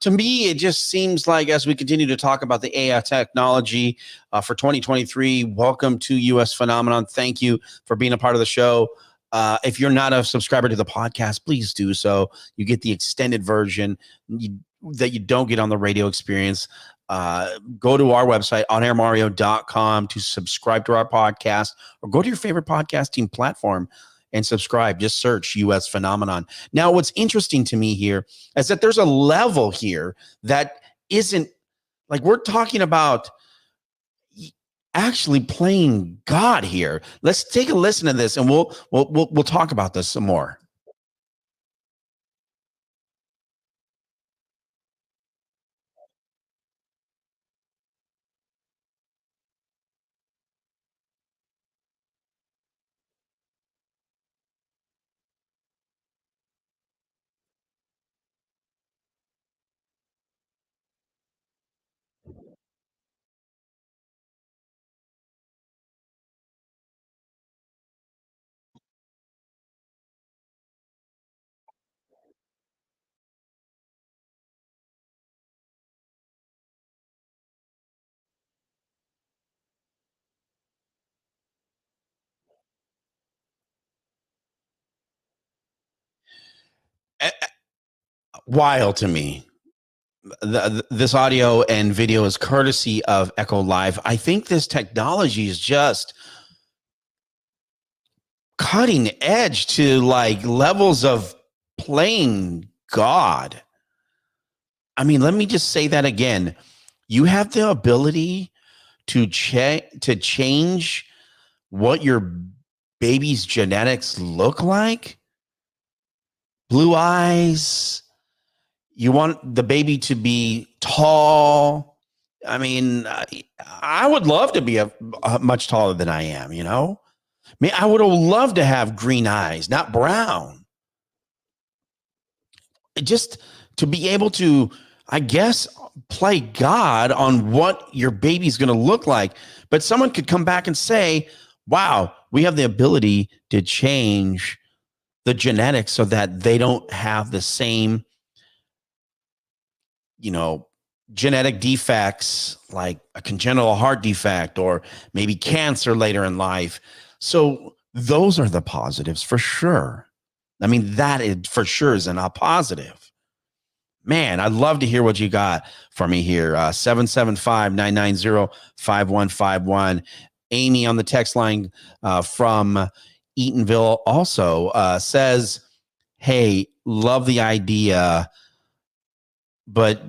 To me, it just seems like as we continue to talk about the AI technology for 2023, welcome to US Phenomenon. Thank you for being a part of the show. If you're not a subscriber to the podcast, please do so. You get the extended version that you don't get on the radio experience. Go to our website, onairmario.com, to subscribe to our podcast, or go to your favorite podcasting platform and subscribe. Just search US Phenomenon. Now, what's interesting to me here is that there's a level here that isn't like we're talking about actually playing God here. Let's take a listen to this, and we'll talk about this some more. Wild to me. This audio and video is courtesy of Echo Live. I think this technology is just cutting edge to like levels of playing God. I mean, let me just say that again. You have the ability to change what your baby's genetics look like. Blue eyes. You want the baby to be tall. I mean, I would love to be a much taller than I am, you know? I mean, I would have loved to have green eyes, not brown. Just to be able to, I guess, play God on what your baby's going to look like. But someone could come back and say, wow, we have the ability to change the genetics so that they don't have the same, genetic defects like a congenital heart defect or maybe cancer later in life. So those are the positives for sure. I mean, that is for sure is a positive. Man, I'd love to hear what you got for me here. 775-990-5151. Amy on the text line from Eatonville also says, hey, love the idea, but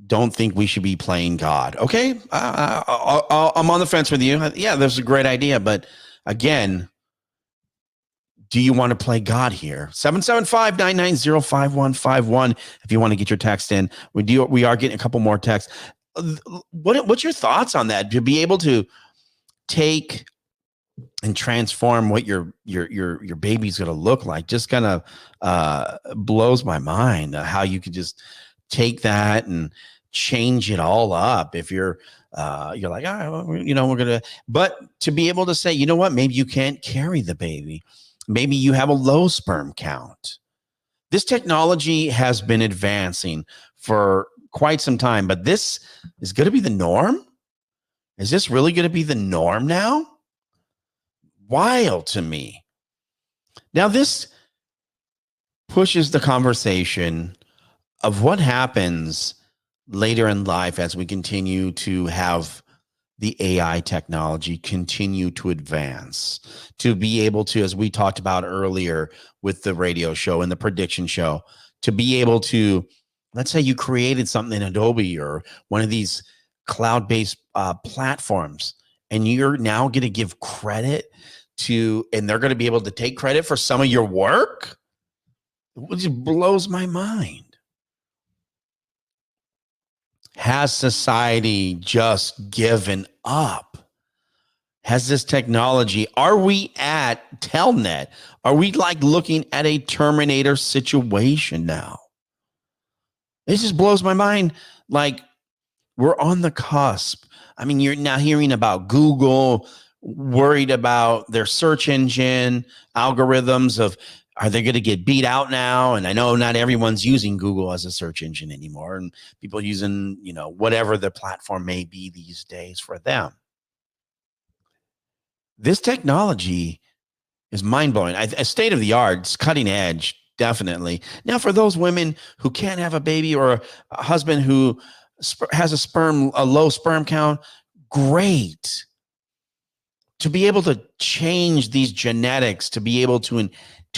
don't think we should be playing God. Okay, I'm on the fence with you. Yeah, that's a great idea. But again, do you want to play God here? 775-990-5151. If you want to get your text in, we are getting a couple more texts. What's your thoughts on that? To be able to take and transform what your baby's going to look like just kind of blows my mind. How you could just take that and change it all up. If you're like, we're gonna, but to be able to say, you know what, maybe you can't carry the baby. Maybe you have a low sperm count. This technology has been advancing for quite some time, but this is going to be the norm. Is this really going to be the norm now? Wild to me. Now, this pushes the conversation of what happens later in life as we continue to have the AI technology continue to advance, to be able to, as we talked about earlier with the radio show and the prediction show, to be able to, let's say you created something in Adobe or one of these cloud-based platforms, and you're now going to give credit to, and they're going to be able to take credit for some of your work. It just blows my mind. Has society just given up? Has this technology, are we at Telnet? Are we like looking at a Terminator situation now? It just blows my mind. Like, we're on the cusp. I mean, you're now hearing about Google worried about their search engine algorithms of Are they going to get beat out now? And I know not everyone's using Google as a search engine anymore, and people using, whatever the platform may be these days for them. This technology is mind blowing. State of the art, it's cutting edge, definitely. Now, for those women who can't have a baby, or a husband who has a low sperm count, great. To be able to change these genetics, to be able to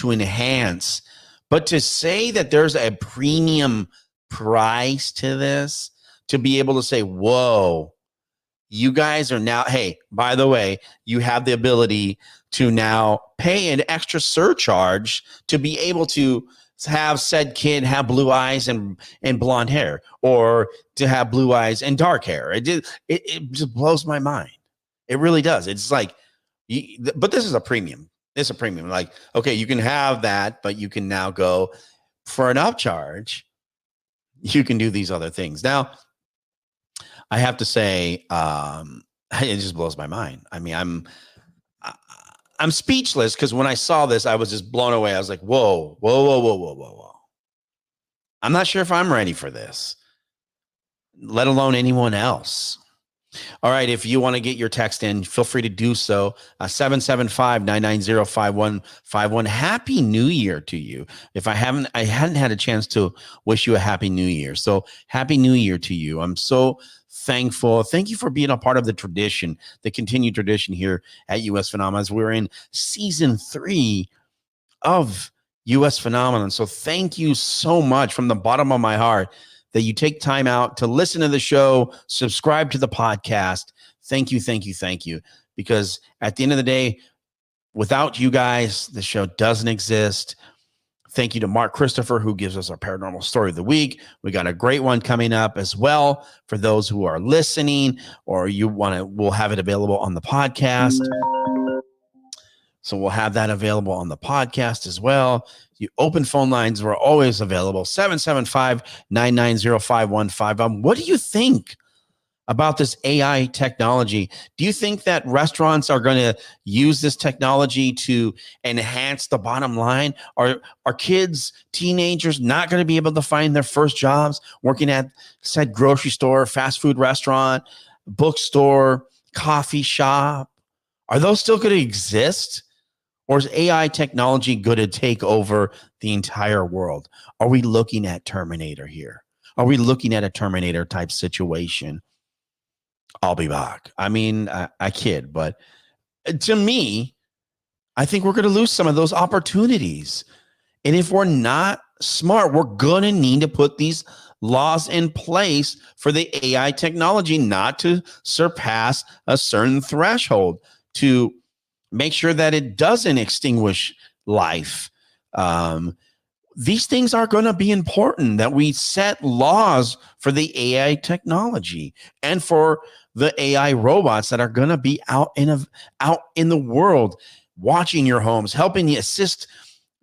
enhance, but to say that there's a premium price to this, to be able to say, whoa, you guys are now, hey, by the way, you have the ability to now pay an extra surcharge to be able to have said kid have blue eyes and blonde hair, or to have blue eyes and dark hair. It just blows my mind. It really does. It's like, but this is a premium. It's a premium. Like, okay, you can have that, but you can now go for an upcharge. You can do these other things. Now, I have to say, it just blows my mind. I mean, I'm speechless, because when I saw this, I was just blown away. I was like, whoa, whoa, whoa, whoa, whoa, whoa, whoa. I'm not sure if I'm ready for this, let alone anyone else. All right, if you want to get your text in, feel free to do so. 775-990-5151. Happy New Year to you. If I hadn't had a chance to wish you a Happy New Year. So Happy New Year to you. I'm so thankful. Thank you for being a part of the tradition, the continued tradition here at US Phenomenon. We're in season 3 of US Phenomenon. So thank you so much from the bottom of my heart that you take time out to listen to the show, subscribe to the podcast. Thank you, thank you, thank you. Because at the end of the day, without you guys, the show doesn't exist. Thank you to Mark Christopher, who gives us our paranormal story of the week. We got a great one coming up as well for those who are listening, or we'll have it available on the podcast. So we'll have that available on the podcast as well. The open phone lines were always available. 775-990-5151. What do you think about this AI technology? Do you think that restaurants are going to use this technology to enhance the bottom line? Are kids, teenagers not going to be able to find their first jobs working at said grocery store, fast food restaurant, bookstore, coffee shop? Are those still going to exist? Or is AI technology going to take over the entire world? Are we looking at Terminator here? Are we looking at a Terminator type situation? I'll be back. I mean, I kid, but to me, I think we're going to lose some of those opportunities. And if we're not smart, we're going to need to put these laws in place for the AI technology not to surpass a certain threshold, to make sure that it doesn't extinguish life. These things are going to be important, that we set laws for the AI technology and for the AI robots that are going to be out in the world, watching your homes, helping you assist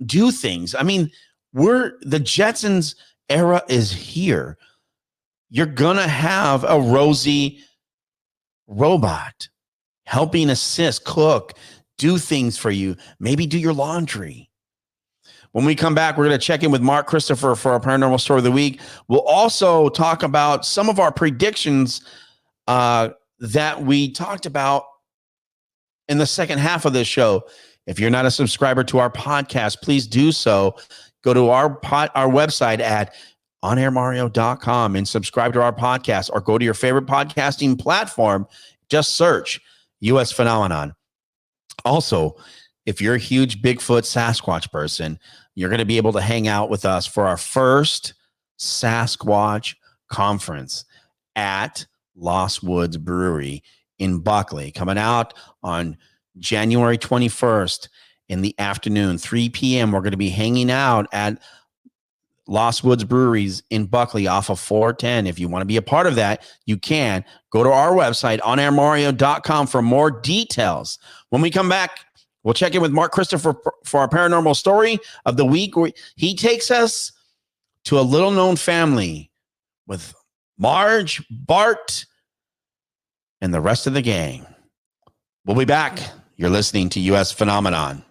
do things. I mean, the Jetsons era is here. You're going to have a Rosie robot helping assist, cook, do things for you, maybe do your laundry. When we come back, we're going to check in with Mark Christopher for our paranormal story of the week. We'll also talk about some of our predictions that we talked about in the second half of this show. If you're not a subscriber to our podcast, please do so. Go to our website at onairmario.com and subscribe to our podcast, or go to your favorite podcasting platform. Just search US Phenomenon. Also, if you're a huge Bigfoot Sasquatch person, you're going to be able to hang out with us for our first Sasquatch conference at Lost Woods Brewery in Buckley, coming out on January 21st in the afternoon, 3 p.m. We're going to be hanging out at Lost Woods Breweries in Buckley off of 410. If you want to be a part of that, you can go to our website, onairmario.com, for more details. When we come back, we'll check in with Mark Christopher for our paranormal story of the week. He takes us to a little known family with Marge, Bart, and the rest of the gang. We'll be back. You're listening to US Phenomenon.